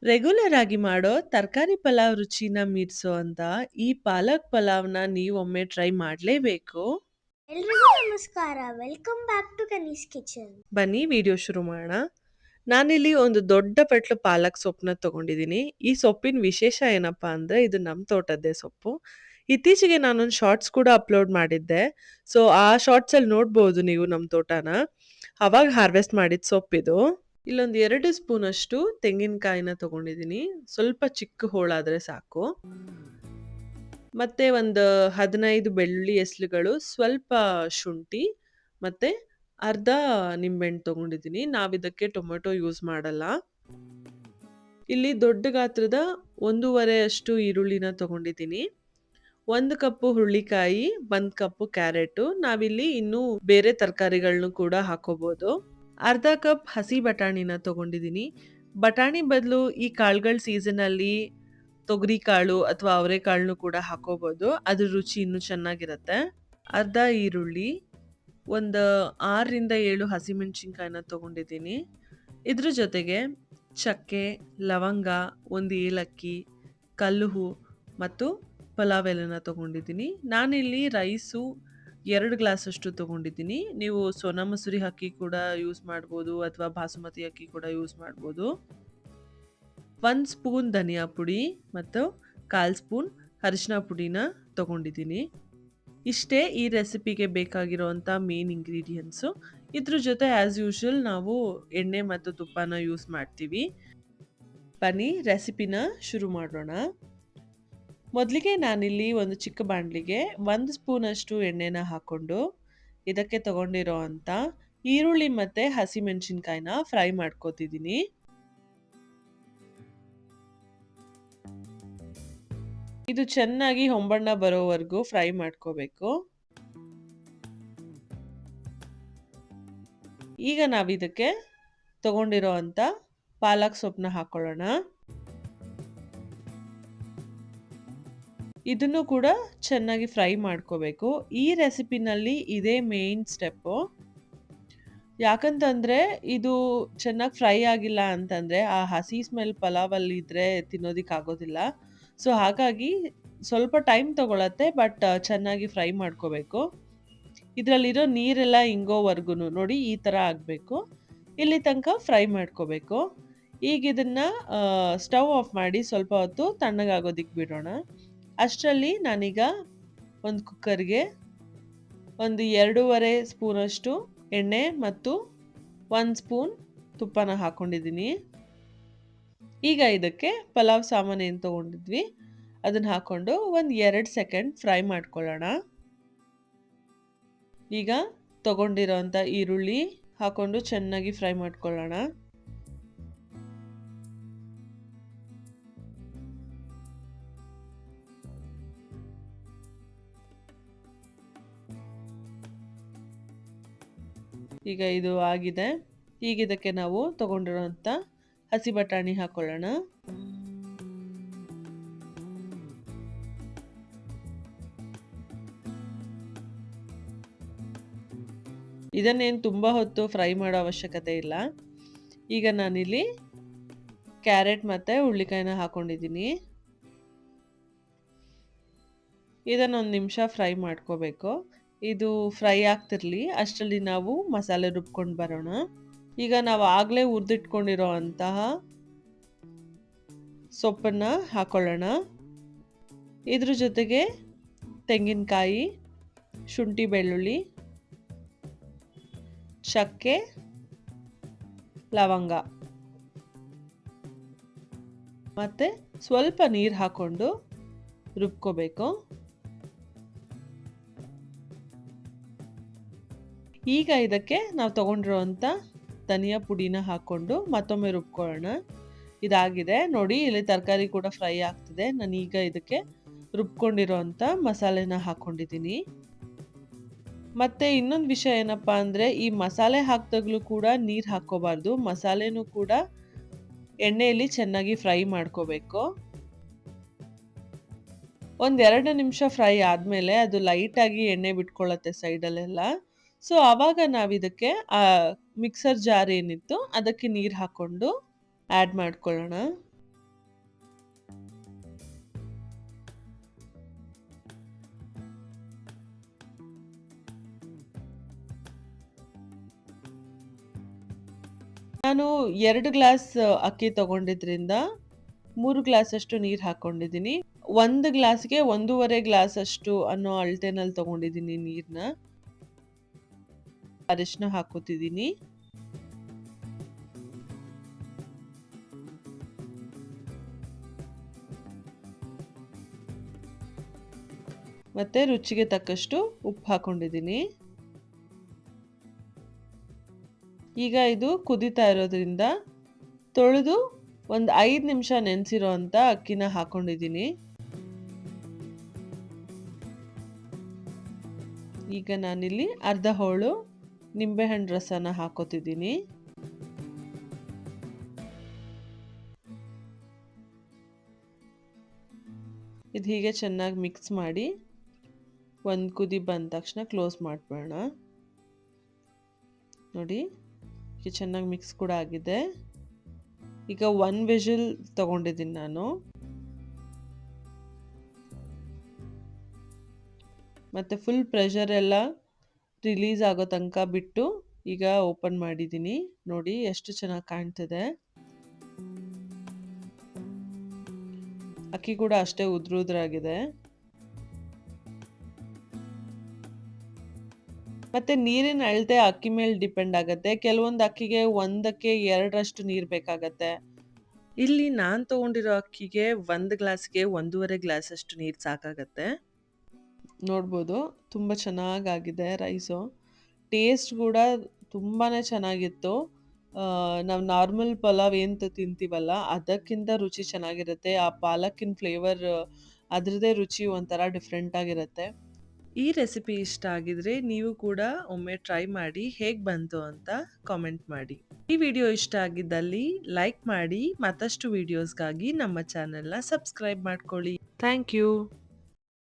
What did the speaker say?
Regular ಆಗಿ ಮಾಡೋ ತರಕಾರಿ ಪಲಾವ್ ರುಚಿನ ಮೀರ್ಸೋ ಅಂತ ಈ ಪಾಲಕ್ ಪಲಾವ್ನ ನೀವೊಮ್ಮೆ ಟ್ರೈ ಮಾಡಲೇಬೇಕು. ಎಲ್ರಿಗೂ ನಮಸ್ಕಾರ. Welcome back to Kanees kitchen. ಬನ್ನಿ ವಿಡಿಯೋ ಶುರು ಮಾಡೋಣ. ನಾನಿಲ್ಲಿ ಒಂದು ದೊಡ್ಡ ಪಟ್ಲು ಪಾಲಕ್ ಸೊಪ್ಪನ್ನ ತಗೊಂಡಿದ್ದೀನಿ. ಈ ಸೊಪ್ಪಿನ ವಿಶೇಷ ಏನಪ್ಪಾ ಅಂದ್ರೆ ಇದು ನಮ್ಮ ತೋಟದ್ದೇ ಸೊಪ್ಪು. ಇತ್ತೀಚೆಗೆ ನಾನೊಂದು ಶಾರ್ಟ್ಸ್ ಕೂಡ ಅಪ್ಲೋಡ್ ಮಾಡಿದ್ದೆ. ಸೊ ಆ ಶಾರ್ಟ್ಸ್ ಅಲ್ಲಿ ನೋಡ್ಬೋದು ನೀವು ನಮ್ಮ ತೋಟನ. ಅವಾಗ ಹಾರ್ವೆಸ್ಟ್ ಮಾಡಿದ ಸೊಪ್ಪಿದು. ಇಲ್ಲೊಂದು 2 ಸ್ಪೂನ್ ಅಷ್ಟು ತೆಂಗಿನಕಾಯಿನ ತಗೊಂಡಿದ್ದೀನಿ. ಸ್ವಲ್ಪ ಚಿಕ್ಕ ಹೋಳಾದ್ರೆ ಸಾಕು. ಮತ್ತೆ ಒಂದು 15 ಬೆಳ್ಳುಳ್ಳಿ ಎಸ್ಲುಗಳು, ಸ್ವಲ್ಪ ಶುಂಠಿ, ಮತ್ತೆ ಅರ್ಧ ನಿಂಬೆಹಣ್ಣು ತಗೊಂಡಿದ್ದೀನಿ. ನಾವಿದಕ್ಕೆ ಟೊಮೆಟೊ ಯೂಸ್ ಮಾಡಲ್ಲ. ಇಲ್ಲಿ ದೊಡ್ಡ ಗಾತ್ರದ 1.5 ಅಷ್ಟು ಈರುಳ್ಳಿನ ತಗೊಂಡಿದ್ದೀನಿ. 1 ಕಪ್ಪು ಹುರುಳಿಕಾಯಿ, 1 ಕಪ್ಪು ಕ್ಯಾರೆಟು. ನಾವಿಲ್ಲಿ ಇನ್ನೂ ಬೇರೆ ತರಕಾರಿಗಳನ್ನು ಕೂಡ ಹಾಕೋಬಹುದು. ಅರ್ಧ ಕಪ್ ಹಸಿ ಬಟಾಣಿನ ತಗೊಂಡಿದ್ದೀನಿ. ಬಟಾಣಿ ಬದಲು ಈ ಕಾಳುಗಳ ಸೀಸನಲ್ಲಿ ತೊಗರಿ ಕಾಳು ಅಥವಾ ಅವರೆಕಾಳನ್ನು ಕೂಡ ಹಾಕೋಬಹುದು. ಅದ್ರ ರುಚಿ ಇನ್ನೂ ಚೆನ್ನಾಗಿರುತ್ತೆ. ಅರ್ಧ ಈರುಳ್ಳಿ, ಒಂದು 6ರಿಂದ 7 ಹಸಿಮೆಣಸಿನ್ಕಾಯಿನ ತಗೊಂಡಿದ್ದೀನಿ. ಇದ್ರ ಜೊತೆಗೆ ಚಕ್ಕೆ, ಲವಂಗ, ಒಂದು ಏಲಕ್ಕಿ, ಕಲ್ಲುಹು ಮತ್ತು ಪಲಾವ್ ಎಲೆನ ತಗೊಂಡಿದ್ದೀನಿ. ನಾನಿಲ್ಲಿ ರೈಸು 2 ಗ್ಲಾಸ್ ಅಷ್ಟು ತಗೊಂಡಿದ್ದೀನಿ. ನೀವು ಸೋನಾ ಮಸೂರಿ ಅಕ್ಕಿ ಕೂಡ ಯೂಸ್ ಮಾಡ್ಬೋದು ಅಥವಾ ಬಾಸುಮತಿ ಅಕ್ಕಿ ಕೂಡ ಯೂಸ್ ಮಾಡ್ಬೋದು. 1 ಸ್ಪೂನ್ ಧನಿಯಾ ಪುಡಿ ಮತ್ತು 1/4 ಸ್ಪೂನ್ ಅರಿಶಿನ ಪುಡಿನ ತಗೊಂಡಿದ್ದೀನಿ. ಇಷ್ಟೇ ಈ ರೆಸಿಪಿಗೆ ಬೇಕಾಗಿರೋವಂಥ ಮೇನ್ ಇಂಗ್ರೀಡಿಯೆಂಟ್ಸು. ಇದ್ರ ಜೊತೆ ಆ್ಯಸ್ ಯೂಶುವಲ್ ನಾವು ಎಣ್ಣೆ ಮತ್ತು ತುಪ್ಪನ ಯೂಸ್ ಮಾಡ್ತೀವಿ. ಬನ್ನಿ ರೆಸಿಪಿನ ಶುರು ಮಾಡೋಣ. ಮೊದಲಿಗೆ ನಾನಿಲ್ಲಿ ಒಂದು ಚಿಕ್ಕ ಬಾಣಲಿಗೆ 1 ಸ್ಪೂನ್ ಅಷ್ಟು ಎಣ್ಣೆನ ಹಾಕೊಂಡು ಇದಕ್ಕೆ ತಗೊಂಡಿರೋ ಅಂಥ ಈರುಳ್ಳಿ ಮತ್ತು ಹಸಿಮೆಣಸಿನ್ಕಾಯಿನ ಫ್ರೈ ಮಾಡ್ಕೋತಿದ್ದೀನಿ. ಇದು ಚೆನ್ನಾಗಿ ಹೊಂಬಣ್ಣ ಬರೋವರೆಗೂ ಫ್ರೈ ಮಾಡ್ಕೋಬೇಕು. ಈಗ ನಾವಿದಕ್ಕೆ ತಗೊಂಡಿರೋ ಅಂಥ ಪಾಲಕ್ ಸೊಪ್ಪನ್ನ ಹಾಕೊಳ್ಳೋಣ. ಇದನ್ನು ಕೂಡ ಚೆನ್ನಾಗಿ ಫ್ರೈ ಮಾಡ್ಕೋಬೇಕು. ಈ ರೆಸಿಪಿನಲ್ಲಿ ಇದೇ ಮೇನ್ ಸ್ಟೆಪ್ಪು. ಯಾಕಂತಂದ್ರೆ ಇದು ಚೆನ್ನಾಗಿ ಫ್ರೈ ಆಗಿಲ್ಲ ಅಂತಂದ್ರೆ ಆ ಹಸಿ ಸ್ಮೆಲ್ ಪಲಾವಲ್ಲಿ ಇದ್ರೆ ತಿನ್ನೋದಿಕ್ಕಾಗೋದಿಲ್ಲ. ಸೊ ಹಾಗಾಗಿ ಸ್ವಲ್ಪ ಟೈಮ್ ತಗೊಳತ್ತೆ, ಬಟ್ ಚೆನ್ನಾಗಿ ಫ್ರೈ ಮಾಡ್ಕೋಬೇಕು. ಇದರಲ್ಲಿರೋ ನೀರೆಲ್ಲ ಇಂಗೋವರೆಗೂ ನೋಡಿ ಈ ಥರ ಆಗಬೇಕು. ಇಲ್ಲಿ ತನಕ ಫ್ರೈ ಮಾಡ್ಕೋಬೇಕು. ಈಗ ಇದನ್ನ ಸ್ಟವ್ ಆಫ್ ಮಾಡಿ ಸ್ವಲ್ಪ ಹೊತ್ತು ತಣ್ಣಗಾಗೋದಿಕ್ಕೆ ಬಿಡೋಣ. ಅಷ್ಟರಲ್ಲಿ ನಾನೀಗ ಒಂದು ಕುಕ್ಕರ್ಗೆ ಒಂದು 2.5 ಸ್ಪೂನಷ್ಟು ಎಣ್ಣೆ ಮತ್ತು 1 ಸ್ಪೂನ್ ತುಪ್ಪನ ಹಾಕೊಂಡಿದ್ದೀನಿ. ಈಗ ಇದಕ್ಕೆ ಪಲಾವ್ ಸಾಮಾನು ಏನು ತೊಗೊಂಡಿದ್ವಿ ಅದನ್ನು ಹಾಕ್ಕೊಂಡು ಒಂದು 2 ಸೆಕೆಂಡ್ ಫ್ರೈ ಮಾಡ್ಕೊಳ್ಳೋಣ. ಈಗ ತೊಗೊಂಡಿರೋಂಥ ಈರುಳ್ಳಿ ಹಾಕ್ಕೊಂಡು ಚೆನ್ನಾಗಿ ಫ್ರೈ ಮಾಡ್ಕೊಳ್ಳೋಣ. ಈಗ ಇದು ಆಗಿದೆ. ಈಗ ಇದಕ್ಕೆ ನಾವು ತಗೊಂಡಿರೋಂಥ ಹಸಿ ಬಟಾಣಿ ಹಾಕೊಳ್ಳೋಣ. ಇದನ್ನೇನು ತುಂಬ ಹೊತ್ತು ಫ್ರೈ ಮಾಡೋ ಅವಶ್ಯಕತೆ ಇಲ್ಲ. ಈಗ ನಾನಿಲ್ಲಿ ಕ್ಯಾರೆಟ್ ಮತ್ತು ಹುರುಳಿಕಾಯಿನ ಹಾಕೊಂಡಿದ್ದೀನಿ. ಇದನ್ನೊಂದು ನಿಮಿಷ ಫ್ರೈ ಮಾಡ್ಕೋಬೇಕು. ಇದು ಫ್ರೈ ಆಗ್ತಿರ್ಲಿ ಅಷ್ಟರಲ್ಲಿ ನಾವು ಮಸಾಲೆ ರುಬ್ಕೊಂಡು ಬರೋಣ. ಈಗ ನಾವು ಆಗಲೇ ಹುರಿದಿಟ್ಕೊಂಡಿರೋ ಅಂತಹ ಸೊಪ್ಪನ್ನ ಹಾಕೊಳ್ಳೋಣ. ಇದ್ರ ಜೊತೆಗೆ ತೆಂಗಿನಕಾಯಿ, ಶುಂಠಿ ಬೆಳ್ಳುಳ್ಳಿ, ಚಕ್ಕೆ, ಲವಂಗ ಮತ್ತೆ ಸ್ವಲ್ಪ ನೀರು ಹಾಕೊಂಡು ರುಬ್ಕೋಬೇಕು. ಈಗ ಇದಕ್ಕೆ ನಾವು ತಗೊಂಡಿರೋಂಥ ಧನಿಯಾ ಪುಡಿನ ಹಾಕ್ಕೊಂಡು ಮತ್ತೊಮ್ಮೆ ರುಬ್ಕೊಳ್ಳೋಣ. ಇದಾಗಿದೆ ನೋಡಿ, ಇಲ್ಲಿ ತರಕಾರಿ ಕೂಡ ಫ್ರೈ ಆಗ್ತಿದೆ. ನಾನೀಗ ಇದಕ್ಕೆ ರುಬ್ಕೊಂಡಿರೋಂಥ ಮಸಾಲೆನ ಹಾಕ್ಕೊಂಡಿದ್ದೀನಿ. ಮತ್ತೆ ಇನ್ನೊಂದು ವಿಷಯ ಏನಪ್ಪಾ ಅಂದರೆ ಈ ಮಸಾಲೆ ಹಾಕಿದಾಗಲೂ ಕೂಡ ನೀರು ಹಾಕ್ಕೋಬಾರ್ದು. ಮಸಾಲೆನೂ ಕೂಡ ಎಣ್ಣೆಯಲ್ಲಿ ಚೆನ್ನಾಗಿ ಫ್ರೈ ಮಾಡ್ಕೋಬೇಕು. ಒಂದು 2 ನಿಮಿಷ ಫ್ರೈ ಆದಮೇಲೆ ಅದು ಲೈಟಾಗಿ ಎಣ್ಣೆ ಬಿಟ್ಕೊಳ್ಳುತ್ತೆ ಸೈಡಲ್ಲೆಲ್ಲ. ಸೊ ಆವಾಗ ನಾವಿದಕ್ಕೆ ಮಿಕ್ಸರ್ ಜಾರ್ ಏನಿತ್ತು ಅದಕ್ಕೆ ನೀರು ಹಾಕ್ಕೊಂಡು ಆ್ಯಡ್ ಮಾಡ್ಕೊಳ್ಳೋಣ. ನಾನು 2 ಗ್ಲಾಸ್ ಅಕ್ಕಿ ತಗೊಂಡಿದ್ರಿಂದ 3 ಗ್ಲಾಸಷ್ಟು ನೀರು ಹಾಕೊಂಡಿದ್ದೀನಿ. 1 ಗ್ಲಾಸ್‌ಗೆ 1.5 ಗ್ಲಾಸಷ್ಟು ಅನ್ನೋ ಅಳತೆನಲ್ಲಿ ತಗೊಂಡಿದ್ದೀನಿ ನೀರನ್ನ. ಅರಿಶಿನ ಹಾಕೋತಿದ್ದೀನಿ. ಮತ್ತೆ ರುಚಿಗೆ ತಕ್ಕಷ್ಟು ಉಪ್ಪು ಹಾಕೊಂಡಿದ್ದೀನಿ. ಈಗ ಇದು ಕುದೀತಾ ಇರೋದ್ರಿಂದ ತೊಳೆದು ಒಂದು 5 ನಿಮಿಷ ನೆನೆಸಿರೋ ಅಂಥ ಅಕ್ಕಿನ ಹಾಕೊಂಡಿದ್ದೀನಿ. ಈಗ ನಾನಿಲ್ಲಿ ಅರ್ಧ ಹೋಳು ನಿಂಬೆಹಣ್ಣು ರಸನ ಹಾಕೋತಿದ್ದೀನಿ. ಇದು ಹೀಗೆ ಚೆನ್ನಾಗಿ ಮಿಕ್ಸ್ ಮಾಡಿ ಒಂದು ಕುದಿ ಬಂದ ತಕ್ಷಣ ಕ್ಲೋಸ್ ಮಾಡಿಬಿಡೋಣ. ನೋಡಿ ಈಗ ಚೆನ್ನಾಗಿ ಮಿಕ್ಸ್ ಕೂಡ ಆಗಿದೆ. ಈಗ 1 ವಿಷಲ್ ತಗೊಂಡಿದ್ದೀನಿ ನಾನು. ಮತ್ತು ಫುಲ್ ಪ್ರೆಷರ್ ಎಲ್ಲ ರಿಲೀಸ್ ಆಗೋ ತನಕ ಬಿಟ್ಟು ಈಗ ಓಪನ್ ಮಾಡಿದ್ದೀನಿ. ನೋಡಿ ಎಷ್ಟು ಚೆನ್ನಾಗಿ ಕಾಣ್ತಿದೆ. ಅಕ್ಕಿ ಕೂಡ ಅಷ್ಟೇ ಉದುರಾಗಿದೆ. ಮತ್ತೆ ನೀರಿನ ಅಳತೆ ಅಕ್ಕಿ ಮೇಲೆ ಡಿಪೆಂಡ್ ಆಗುತ್ತೆ. ಕೆಲವೊಂದು ಅಕ್ಕಿಗೆ 1ಕ್ಕೆ 2ರಷ್ಟು ನೀರು ಬೇಕಾಗತ್ತೆ. ಇಲ್ಲಿ ನಾನು ತಗೊಂಡಿರೋ ಅಕ್ಕಿಗೆ 1 ಗ್ಲಾಸ್ಗೆ 1.5 ಗ್ಲಾಸಷ್ಟು ನೀರು ಸಾಕಾಗತ್ತೆ. ನೋಡ್ಬೋದು ತುಂಬ ಚೆನ್ನಾಗಾಗಿದೆ ರೈಸು. ಟೇಸ್ಟ್ ಕೂಡ ತುಂಬಾ ಚೆನ್ನಾಗಿತ್ತು. ನಾವು ನಾರ್ಮಲ್ ಪಲಾವ್ ಏನು ತಿಂತೀವಲ್ಲ ಅದಕ್ಕಿಂತ ರುಚಿ ಚೆನ್ನಾಗಿರುತ್ತೆ. ಆ ಪಾಲಕ್ಕಿನ ಫ್ಲೇವರ್ ಅದರದ್ದೇ ರುಚಿ ಒಂಥರ ಡಿಫ್ರೆಂಟ್ ಆಗಿರುತ್ತೆ. ಈ ರೆಸಿಪಿ ಇಷ್ಟ ಆಗಿದ್ರೆ ನೀವು ಕೂಡ ಒಮ್ಮೆ ಟ್ರೈ ಮಾಡಿ ಹೇಗೆ ಬಂತು ಅಂತ ಕಾಮೆಂಟ್ ಮಾಡಿ. ಈ ವಿಡಿಯೋ ಇಷ್ಟ ಆಗಿದ್ದಲ್ಲಿ ಲೈಕ್ ಮಾಡಿ, ಮತ್ತಷ್ಟು ವಿಡಿಯೋಸ್ಗಾಗಿ ನಮ್ಮ ಚಾನೆಲ್ನ ಸಬ್ಸ್ಕ್ರೈಬ್ ಮಾಡ್ಕೊಳ್ಳಿ. Thank you.